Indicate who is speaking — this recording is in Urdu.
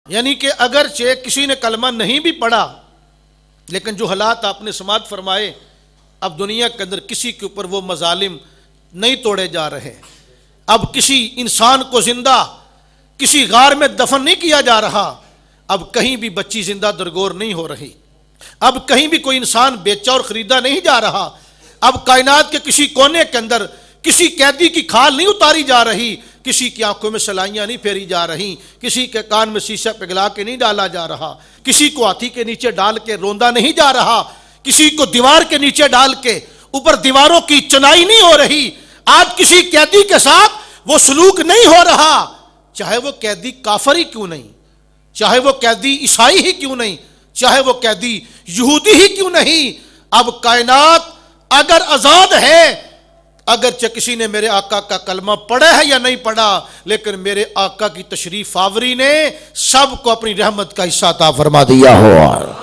Speaker 1: یعنی کہ اگرچہ کسی نے کلمہ نہیں بھی پڑھا، لیکن جو حالات آپ نے سماعت فرمائے، اب دنیا کے اندر کسی کے اوپر وہ مظالم نہیں توڑے جا رہے، اب کسی انسان کو زندہ کسی غار میں دفن نہیں کیا جا رہا، اب کہیں بھی بچی زندہ درگور نہیں ہو رہی، اب کہیں بھی کوئی انسان بیچا اور خریدا نہیں جا رہا، اب کائنات کے کسی کونے کے اندر کسی قیدی کی کھال نہیں اتاری جا رہی، کسی کی آنکھوں میں سلائیاں نہیں پھیری جا رہی، کسی کے کان میں شیشہ پگھلا کے نہیں ڈالا جا رہا، کسی کو ہاتھی کے نیچے ڈال کے روندا نہیں جا رہا، کسی کو دیوار کے نیچے ڈال کے اوپر دیواروں کی چنائی نہیں ہو رہی، آج کسی قیدی کے ساتھ وہ سلوک نہیں ہو رہا، چاہے وہ قیدی کافر ہی کیوں نہیں، چاہے وہ قیدی عیسائی ہی کیوں نہیں، چاہے وہ قیدی یہودی ہی کیوں نہیں۔ اب کائنات اگر آزاد ہے، اگرچہ کسی نے میرے آقا کا کلمہ پڑھا ہے یا نہیں پڑھا، لیکن میرے آقا کی تشریف آوری نے سب کو اپنی رحمت کا حصہ عطا فرما دیا ہوا۔